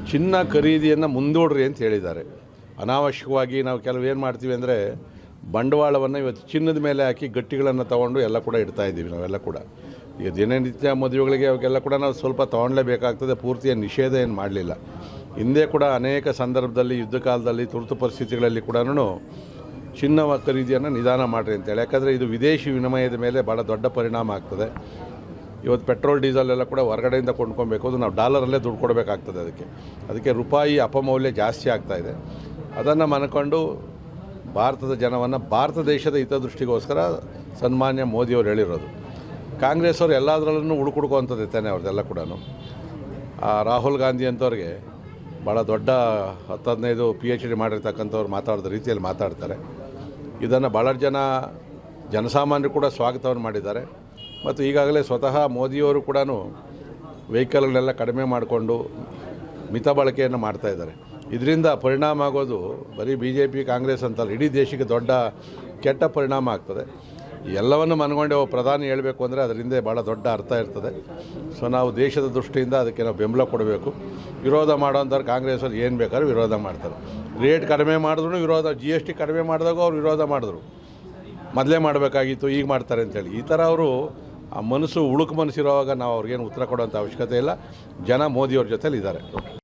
ಚಿನ್ನ ಖರೀದಿಯನ್ನು ಮುಂದೂಡ್ರಿ ಅಂತ ಹೇಳಿದ್ದಾರೆ. ಅನಾವಶ್ಯಕವಾಗಿ ನಾವು ಕೆಲವೇನು ಮಾಡ್ತೀವಿ ಅಂದರೆ ಬಂಡವಾಳವನ್ನು ಇವತ್ತು ಚಿನ್ನದ ಮೇಲೆ ಹಾಕಿ ಗಟ್ಟಿಗಳನ್ನು ತೊಗೊಂಡು ಎಲ್ಲ ಕೂಡ ಇಡ್ತಾಯಿದ್ದೀವಿ ನಾವೆಲ್ಲ ಕೂಡ. ಈಗ ದಿನನಿತ್ಯ ಮದುವೆಗಳಿಗೆ ಅವಾಗೆಲ್ಲ ಕೂಡ ನಾವು ಸ್ವಲ್ಪ ತೊಗೊಳ್ಳೇಬೇಕಾಗ್ತದೆ. ಪೂರ್ತಿಯ ನಿಷೇಧ ಏನು ಮಾಡಲಿಲ್ಲ. ಹಿಂದೆ ಕೂಡ ಅನೇಕ ಸಂದರ್ಭದಲ್ಲಿ ಯುದ್ಧ ಕಾಲದಲ್ಲಿ ತುರ್ತು ಪರಿಸ್ಥಿತಿಗಳಲ್ಲಿ ಕೂಡ ಚಿನ್ನ ಖರೀದಿಯನ್ನು ನಿಧಾನ ಮಾಡಿರಿ ಅಂತೇಳಿ. ಯಾಕಂದರೆ ಇದು ವಿದೇಶಿ ವಿನಿಮಯದ ಮೇಲೆ ಭಾಳ ದೊಡ್ಡ ಪರಿಣಾಮ ಆಗ್ತದೆ. ಇವತ್ತು ಪೆಟ್ರೋಲ್ ಡೀಸೆಲ್ ಎಲ್ಲ ಕೂಡ ಹೊರಗಡೆಯಿಂದ ಕೊಂಡ್ಕೊಬೇಕು, ಅದು ನಾವು ಡಾಲರಲ್ಲೇ ದುಡ್ಡು ಕೊಡಬೇಕಾಗ್ತದೆ. ಅದಕ್ಕೆ ರೂಪಾಯಿ ಅಪಮೌಲ್ಯ ಜಾಸ್ತಿ ಆಗ್ತಾಯಿದೆ. ಅದನ್ನು ಮನಕೊಂಡು ಭಾರತದ ಜನವನ್ನು ಭಾರತ ದೇಶದ ಹಿತದೃಷ್ಟಿಗೋಸ್ಕರ ಸನ್ಮಾನ್ಯ ಮೋದಿಯವರು ಹೇಳಿರೋದು. ಕಾಂಗ್ರೆಸ್ ಅವರು ಎಲ್ಲದರಲ್ಲೂ ಹುಡುಕುಡ್ಕೋವಂಥದ್ದು ತಾನೆ ಅವ್ರದ್ದೆಲ್ಲ ಕೂಡ. ರಾಹುಲ್ ಗಾಂಧಿ ಅಂಥವ್ರಿಗೆ ಭಾಳ ದೊಡ್ಡ 10-15 PhD ಮಾಡಿರ್ತಕ್ಕಂಥವ್ರು ಮಾತಾಡಿದ ರೀತಿಯಲ್ಲಿ ಮಾತಾಡ್ತಾರೆ. ಇದನ್ನು ಭಾಳ ಜನಸಾಮಾನ್ಯರು ಕೂಡ ಸ್ವಾಗತವನ್ನು ಮಾಡಿದ್ದಾರೆ. ಮತ್ತು ಈಗಾಗಲೇ ಸ್ವತಃ ಮೋದಿಯವರು ಕೂಡ ವೆಹಿಕಲ್ಗಳನ್ನೆಲ್ಲ ಕಡಿಮೆ ಮಾಡಿಕೊಂಡು ಮಿತ ಬಳಕೆಯನ್ನು ಮಾಡ್ತಾಯಿದ್ದಾರೆ. ಇದರಿಂದ ಪರಿಣಾಮ ಆಗೋದು ಬರೀ BJP ಕಾಂಗ್ರೆಸ್ ಅಂತಲ್ಲ, ಇಡೀ ದೇಶಕ್ಕೆ ದೊಡ್ಡ ಕೆಟ್ಟ ಪರಿಣಾಮ ಆಗ್ತದೆ. ಎಲ್ಲವನ್ನು ಮನಗೊಂಡೆ ಪ್ರಧಾನಿ ಹೇಳಬೇಕು ಅಂದರೆ ಅದರಿಂದ ಭಾಳ ದೊಡ್ಡ ಅರ್ಥ ಇರ್ತದೆ. ಸೊ ನಾವು ದೇಶದ ದೃಷ್ಟಿಯಿಂದ ಅದಕ್ಕೆ ನಾವು ಬೆಂಬಲ ಕೊಡಬೇಕು. ವಿರೋಧ ಮಾಡೋಂಥವ್ರು ಕಾಂಗ್ರೆಸ್ಸಲ್ಲಿ ಏನು ಬೇಕಾದ್ರೂ ವಿರೋಧ ಮಾಡ್ತಾರೆ. ರೇಟ್ ಕಡಿಮೆ ಮಾಡಿದ್ರು ವಿರೋಧ, GST ಕಡಿಮೆ ಮಾಡಿದಾಗ ಅವ್ರು ವಿರೋಧ ಮಾಡಿದ್ರು. ಮೊದಲೇ ಮಾಡಬೇಕಾಗಿತ್ತು, ಈಗ ಮಾಡ್ತಾರೆ ಅಂತೇಳಿ. ಈ ಥರ ಅವರು ಆ ಮನಸ್ಸು ಮನಸ್ಸಿರುವಾಗ ನಾವು ಅವ್ರಿಗೇನು ಉತ್ತರ ಕೊಡೋಂಥ ಅವಶ್ಯಕತೆ ಇಲ್ಲ. ಜನ ಮೋದಿಯವ್ರ ಜೊತೆಲಿ ಇದ್ದಾರೆ.